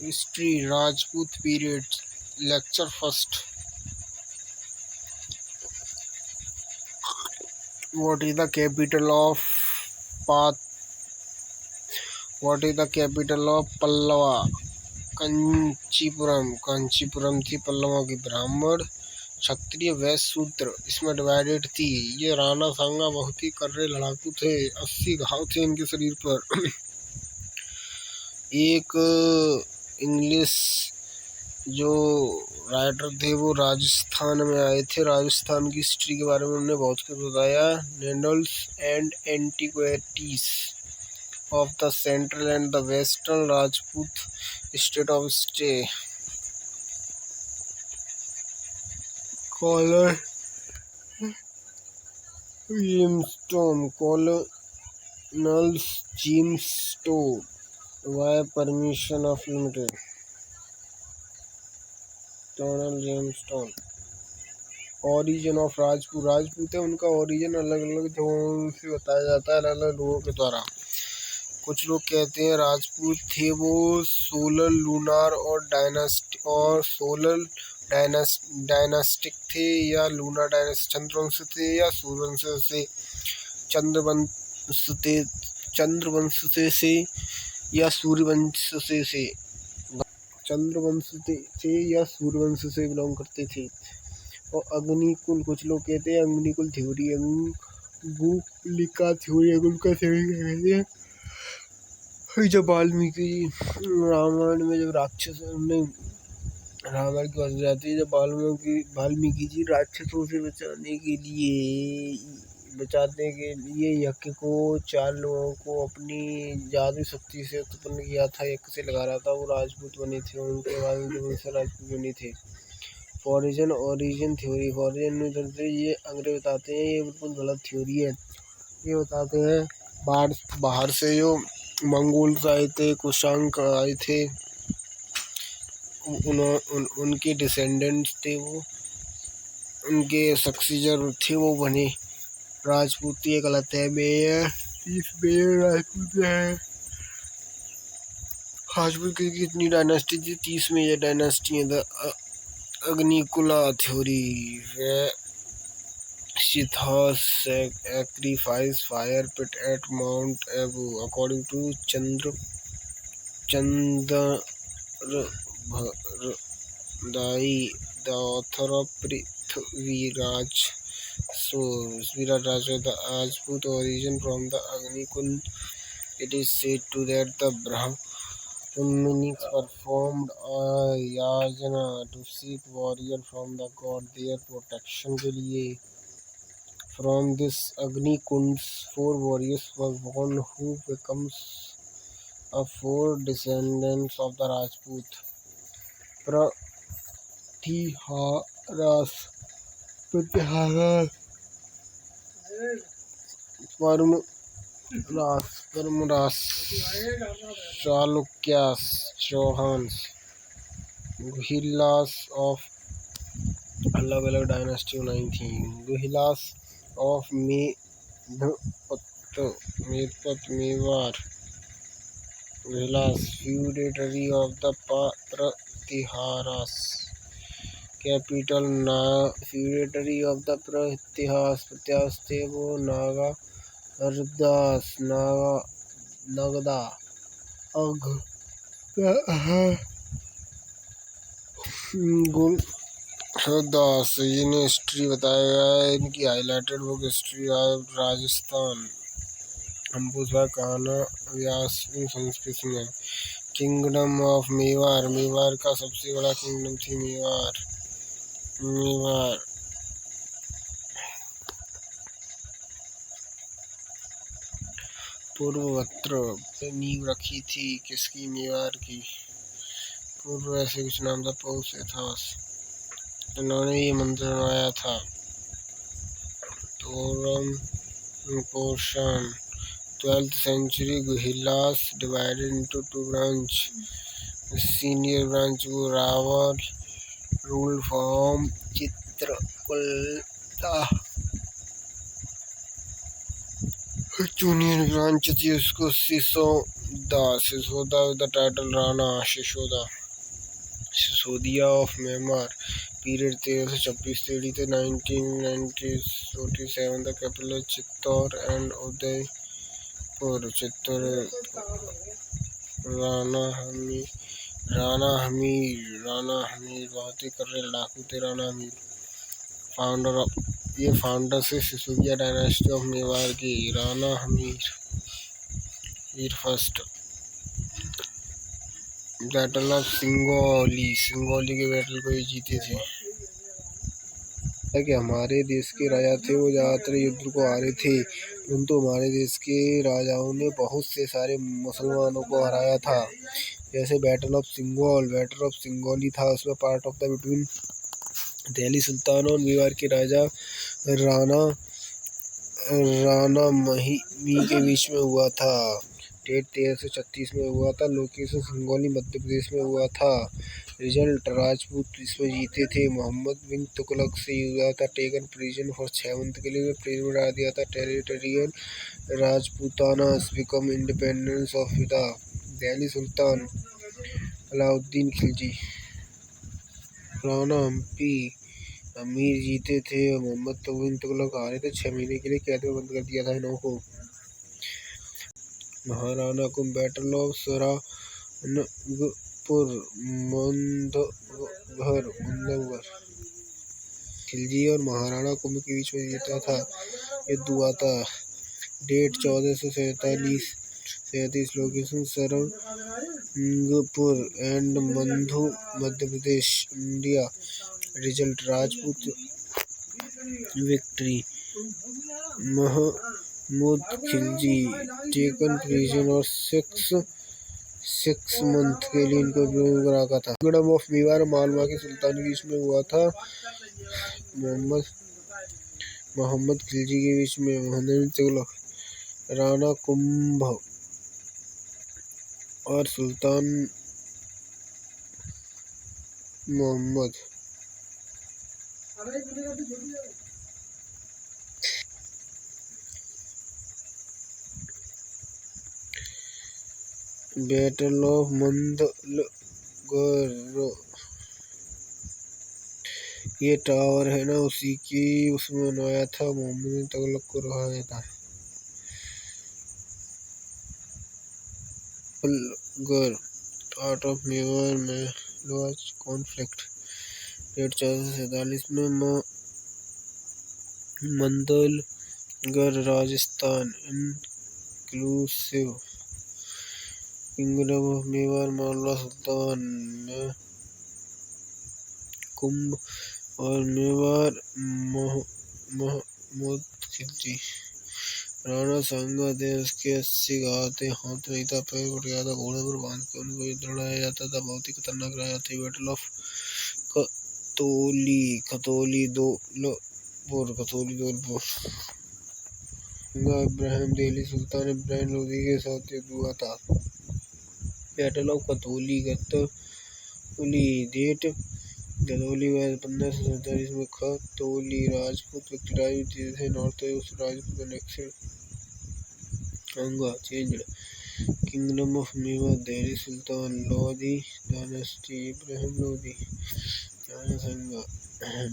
History Rajput period. Lecture first. What is the capital of Path? What is the capital of Pallava? Kanchipuram. Kanchipuram थी पल्लवों की। ब्राह्मण क्षत्रिय वैश्य शूद्र इसमें divided थी। ये राणा सांगा बहुत ही कर्रे लड़ाकू थे। 80 घाव थे इनके शरीर पर। एक इंग्लिश जो राइटर थे वो राजस्थान में आए थे। राजस्थान की हिस्ट्री के बारे में उन्होंने बहुत कुछ बताया। Annals and antiquities of the central and the western Rajput state of stay. Colonel James Tod colonel's James Tod by permission of limited. Colonel James Tod. Origin of Rajput. Rajput है उनका ओरिजिन अलग अलग जगहों से बताया जाता है अलग अलग लोगों के द्वारा। कुछ लोग कहते हैं राजपूत थे वो सोलर लूनार और डायनास्टिक थे या लूनार डायनास्टिक चंद्रवंश थे या सूर्यवंश से चंद्रवंश से या सूर्यवंश से चंद्रवंश से या सूर्यवंश से बिलोंग करते थे। और अग्निकुल कुछ लोग कहते हैं अग्निकुल थ्योरी अंगुलिका थ्योरी अंगुलिका थ्योरी कहते हैं। जब वाल्मीकि रामायण में जब राक्षस नहीं रामायण की बात जाती है जब वाल्मीकि जी राक्षसों से बचाने के लिए यज्ञ को 4 लोगों को अपनी जादू शक्ति से उत्पन्न किया था। यज्ञ से लगा रहा था वो राजपूत बने थे। उनके बाद उनके राजपूत बने थे। Origin theory. ओरिजिन ये अंग्रेज बताते हैं ये बिल्कुल गलत थ्योरी है। ये बताते हैं बाहर से जो मंगोल्स आए थे कुशांक आए थे उनके डिसेंडेंट्स थे वो उनके सक्सीजर थे वो बने राजपूत। ये गलत है। मेयर राजपूत है। राजपूत की कितनी डायनेस्टी थी? 30 में ये डायनेस्टी है। अग्निकुला theory. sacrifice fire pit at Mount Abu according to Chandravardai, the author of Prithviraj. So Viraj the Rajput origin from the Agnikund. It is said to that the Brahminics performed a yajna to seek warrior from the god their protection के लिए। From this Agni Kund's 4 warriors were born who becomes a 4 descendants of the Rajput. Pratiharas, Parmras, Chalukyas, Chauhans, Guhilas of अलग अलग dynasty बनाई थी। Guhilas of Medapata Mewar. Guhilas feudatory of the Pratiharas. Capital feudatory of the Pratiharas थे वो नगदा दास। इन्हें history बताया गया है। इनकी highlighted book history of Rajasthan. Ambuja काना व्यास संस्कृत में। Kingdom of Mewar. मेवाड़ का सबसे बड़ा किंगडम थी मेवाड़। पूर्वत्र नींव रखी थी किसकी? मेवाड़ की। पूर्व ऐसे कुछ नाम था पौष था। इन्होंने ये मंदिर बनाया था। तोरम पोषण 12th century. Guhilas divided into 2 branches. The senior branch Raval ruled from Chitrakulta. Junior branch थी उसको The Sisodia with the title Rana Sisodia of Myanmar period 1326 to 1947. The capital is Chittor and Udaipur. Chittor Rana Hamir बहुत ही कर रहे लड़ाकू थे Rana Hamir founder से Sisodia dynasty of Mewar की Rana Hamir first battle of Singoli के बैटल को ये जीते थे कि हमारे देश के राजा थे वो ज़्यादातर युद्ध को हारे थे, परंतु हमारे देश के राजाओं ने बहुत से सारे मुसलमानों को हराया था। जैसे बैटल ऑफ सिंगोली था, उसमें part of the between Delhi sultan और मेवाड़ के राजा राणा महिमी के बीच में हुआ था। डेट 1336 में हुआ था। लोकेशन सिंगोली मध्य प्रदेश में हुआ था। रिजल्ट राजपूत इसमें जीते थे। मोहम्मद बिन तुगलक से हुआ था। टेकन प्रिजन फॉर 6 मंथ के लिए प्रिजन में डाल दिया था। Territorial Rajputana become independence of the Delhi sultan Alauddin Khilji. Rana हम्पी अमीर जीते थे और मोहम्मद बिन तुगलक हारे थे। 6 महीने के लिए कैद में बंद कर दिया था इन्हों को। महाराणा कुंभ बैटल ऑफ सरानगपुर मंदघर खिलजी और महाराणा कुंभ के बीच में जीता था युद्ध हुआ था। Date 1437 location Sarangpur and Mandu Madhya Pradesh India. Result Rajput victory. Mahmud Khilji taken prison और 6 मंथ के लिए इनको रखा था। किंगडम ऑफ मेवाड़ मालवा के सुल्तान के बीच में हुआ था। मोहम्मद खिलजी के बीच में मोहम्मद तुगलक राणा कुंभ और सुल्तान मोहम्मद। बैटल ऑफ मंदलगर ये टावर है ना उसी की उसमें बनाया था। मोहम्मद तुगलक को रहा था। पार्ट ऑफ मेवाड़ में लॉज कॉन्फ्लिक्ट। डेट 1447 में Mandalgarh Rajasthan inclusive kingdom of Mewar Malwa sultan में कुंभ और मेवाड़ महमूद खिलजी। राणा सांगा देश के 80 घाते हाथ नहीं था, पैर उठ गया था। घोड़े पर बांध के उनको युद्ध लड़ाया जाता था। बहुत ही खतरनाक राजा थे। Battle of Khatoli Dholpur Ibrahim Delhi sultan Ibrahim Lodi के साथ युद्ध हुआ था। Battle of Khatoli date Gadoli 1547 में खतौली राजपूत विक्टोराइज जीते थे। North east Rajput annexation changed kingdom of Mewar Delhi sultan Lodhi dynasty Ibrahim Lodhi Rana Sanga.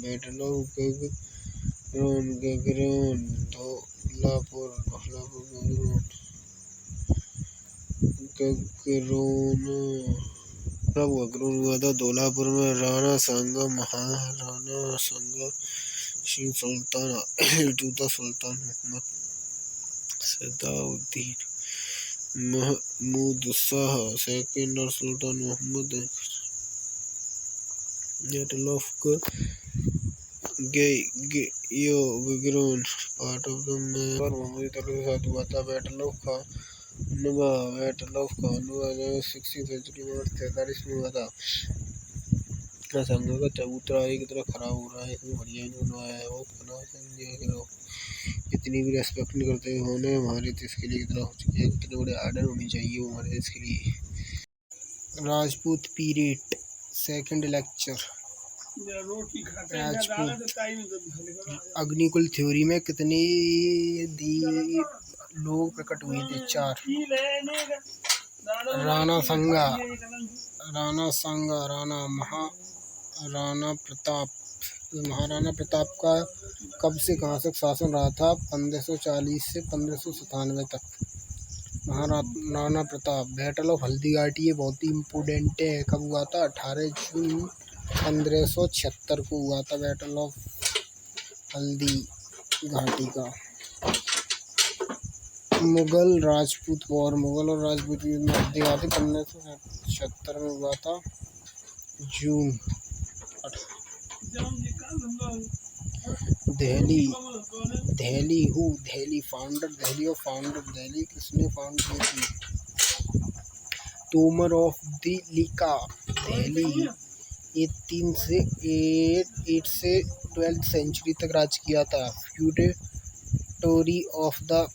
Battle of Gagron Dhaulpur हुआ था। धौलापुर में Rana Sanga Maharana Sanga Singh sultan sultan Mohammad Sadauddin Mahmud Shah second और sultan Mohammad. Battle of गगरेन part of the मोहम्मदी तुगलक के साथ हुआ था। Battle of Khanwa 16th century में 43 में हुआ था। संघ का चबूतरा एक तरह खराब हो रहा है, इतनी बढ़िया बनवाया है वो इतनी भी रेस्पेक्ट नहीं करते उन्होंने हमारे देश के लिए कितना हो चुकी है। कितने बड़े आर्डर होनी चाहिए वो हमारे देश के लिए। Rajput period second lecture. Rajput Agnikul theory में कितने लोग प्रकट हुए थे? 4। राणा संगा, राणा सांगा, राणा प्रताप। महाराणा प्रताप का कब से कहाँ तक शासन रहा था? 1540 से 1597 तक। महाराणा प्रताप। बैटल ऑफ हल्दीघाटी ये बहुत ही इम्पोर्टेंट है। कब हुआ था? 18 जून 1576 को हुआ था बैटल ऑफ हल्दी घाटी का। मुगल राजपूत वॉर। मुगल और राजपूत युद्ध में हल्दीघाटी 1576 में हुआ था जून। Delhi, Delhi founder, Delhi of founder, Delhi किसने फाउंड की थी? तोमर ऑफ दिल्लीका। दिल्ली ये 8 से 12th सेंचुरी तक राज किया था। Feudatory of the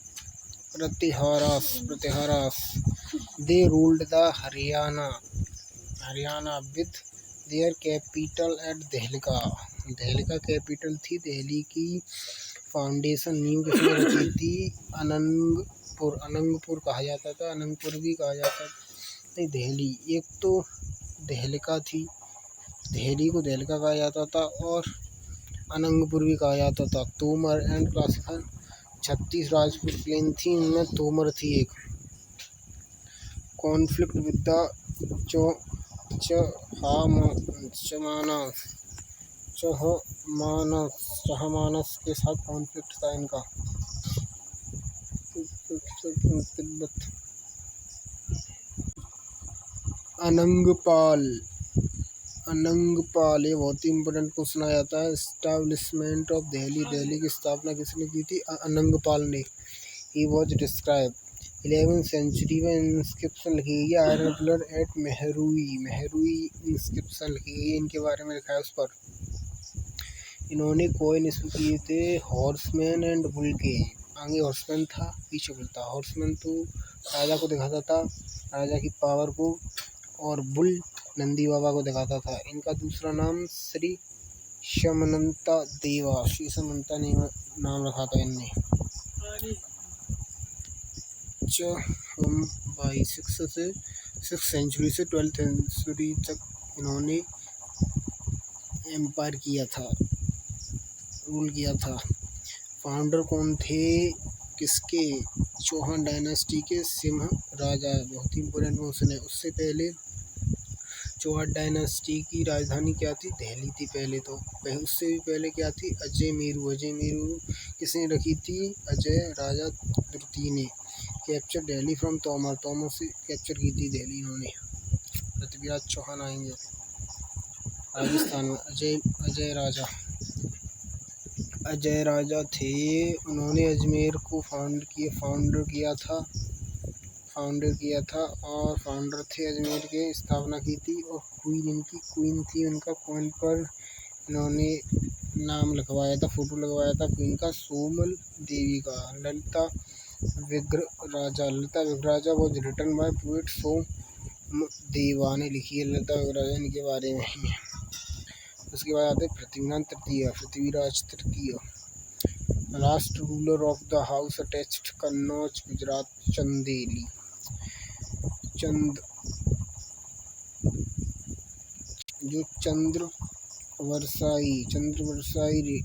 Pratiharas. They ruled the Haryana with their capital at Dhillika. Dhillika capital थी। दिल्ली की फाउंडेशन नींव किसने रखी थी? अनंगपुर कहा जाता था, अनंगपुर भी कहा जाता था। नहीं, दिल्ली एक तो देहलिका थी, दिल्ली को देहलिका कहा जाता था और अनंगपुर भी कहा जाता था। Tomar and classified 36 Rajput clan थी, उनमें तोमर थी एक। कॉन्फ्लिक्ट विद द चहमानस के साथ कॉन्फ्लिक्ट था इनका। तिब्बत। अनंगपाल ये बहुत ही इम्पोर्टेंट क्वेश्चन आ जाता है। Establishment of Delhi. दिल्ली की स्थापना किसने की थी? अनंगपाल ने। He was describe 11th century में इंस्क्रिप्शन लिखी गई है। Iron pillar at Mehrauli inscription लिखी गई है, इनके बारे में लिखा है उस पर। इन्होंने कॉइन इशू किए थे हॉर्समैन एंड बुल के। आगे हॉर्समैन था, पीछे बुल था। हॉर्समैन तो राजा को दिखाता था, राजा की पावर को, और बुल नंदी बाबा को दिखाता था। इनका दूसरा नाम श्री समनंता देवा, श्री समनंता ने नाम रखा था इनने। बाई 6 सेंचुरी से 12th सेंचुरी तक इन्होंने एम्पायर किया था, रूल किया था। फाउंडर कौन थे किसके? चौहान डायनेस्टी के सिंह राजा। बहुत ही इम्पोर्टेंट क्वेश्चन है। उससे पहले चौहान डायनेस्टी की राजधानी क्या थी? दिल्ली थी पहले तो। उससे भी पहले क्या थी? अजयमेरू किसने रखी थी? अजय राजा तृतीय ने। कैप्चर दिल्ली फ्रॉम तोमर से कैप्चर की थी दिल्ली इन्होंने। पृथ्वीराज चौहान आएंगे राजस्थान में। अजय राजा थे, उन्होंने अजमेर को फाउंडर किया था और फाउंडर थे अजमेर के, स्थापना की थी। और इनकी क्वीन थी, उनका कॉइन पर इन्होंने नाम लिखवाया था, फोटो लगवाया था क्वीन का, सोमल देवी का। Lalita Vigraharaja was written by poet Soma Deva ने लिखी है ललिता विग्रहराजा, इनके बारे में ही। उसके बाद आते पृथ्वीराज तृतीय। Last ruler of the house attached Kannauj Gujarat. Chandbardai ने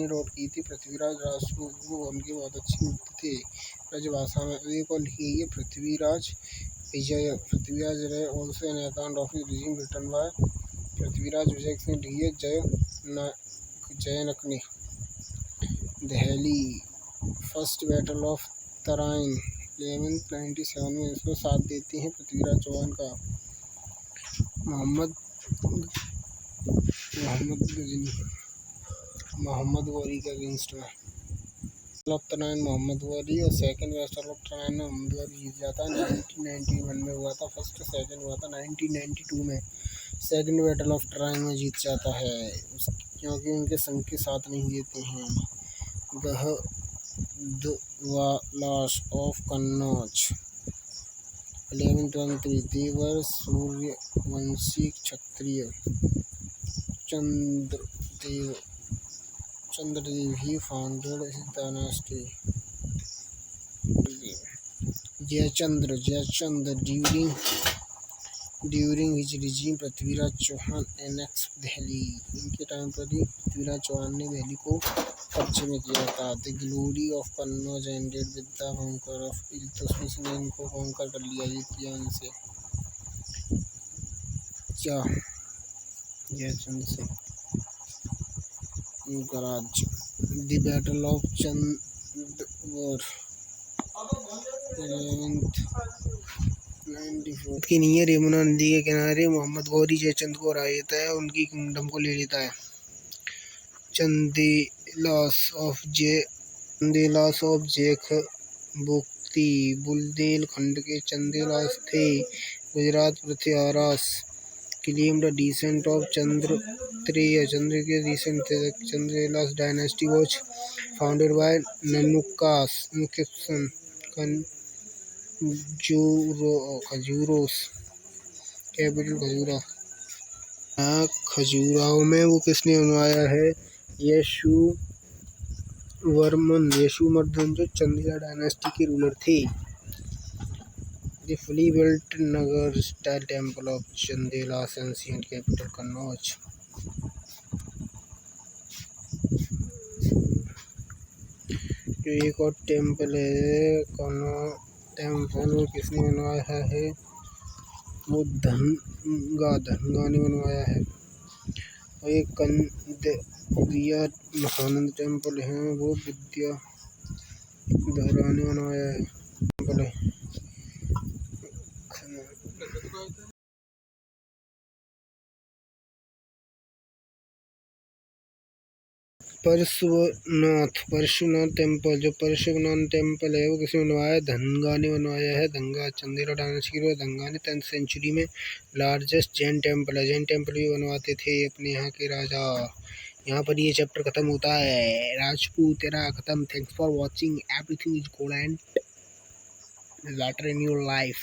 रोट की थी। पृथ्वीराज राजपूत को उनके बहुत अच्छे मित्र थे। ब्रजभाषा में एक और लिखी है पृथ्वीराज विजय। पृथ्वीराज रहे also an account of regime written by Prithviraj Vijay ने लिखी है जयनक ने। Delhi first battle of Tarain 1197 में इसको साथ देते हैं पृथ्वीराज चौहान का। मोहम्मद गौरी के अगेंस्ट में ऑफ तराइन मोहम्मद गौरी, और सेकंड बैटल ऑफ तराइन में मोहम्मद गौरी जीत जाता है। 1991 में हुआ था फर्स्ट, सेकंड हुआ था 1992 में। सेकंड बैटल ऑफ तराइन में जीत जाता है क्योंकि उनके संग के साथ नहीं देते हैं। गहदवालाश ऑफ कन्नौज 1123 देवर सूर्यवंशी क्षत्रिय। Chandradev he founded dynasty. Jaichand during his regime Prithviraj Chauhan annex Delhi. इनके टाइम पर ही पृथ्वीराज चौहान ने दिल्ली को कब्जे में किया था। The glory of Kannauj ended with the conquer of Iltutmish ने इनको कॉन्कर कर लिया, ये किया इनसे क्या जयचंद से इनका राज्य। द बैटल ऑफ चंदौर 1194 की नियर यमुना नदी के किनारे मोहम्मद गौरी जयचंद को हरा देता है, उनकी किंगडम को ले लेता है। चंदेलास ऑफ जेख बुक्ति बुंदेलखंड के चंदेलास थे। Gujarat Prithviraj claimed the descent of Chandraya, चंद्र के descent थे। Chandela's dynasty was founded by Nanukas Khajuraho capital Khajura. Khajuraho में वो किसने बनवाया है? यशुवर्मन जो चंदेला डायनेस्टी के रूलर थे। The fully built Nagar style temple of Chandela's ancient capital Kannauj। जो एक और टेम्पल है कन्नौज टेम्पल, वो किसने बनवाया है? वो धनगा ने बनवाया है। और एक कंदरिया महानंद टेम्पल है, वो विद्याधरा ने बनवाया है टेम्पल है। परशुनाथ टेम्पल, जो परशुनाथ टेम्पल है वो किसने बनवाया है? धनगा ने बनवाया है। धनगा चंदेला डायनेस्टी के धनगा ने 10th सेंचुरी में लार्जेस्ट जैन टेम्पल है। जैन टेम्पल भी बनवाते थे अपने यहाँ के राजा। यहाँ पर ये चैप्टर खत्म होता है। राजपूत एरा खत्म। Thanks for watching. Everything is good and better in your life.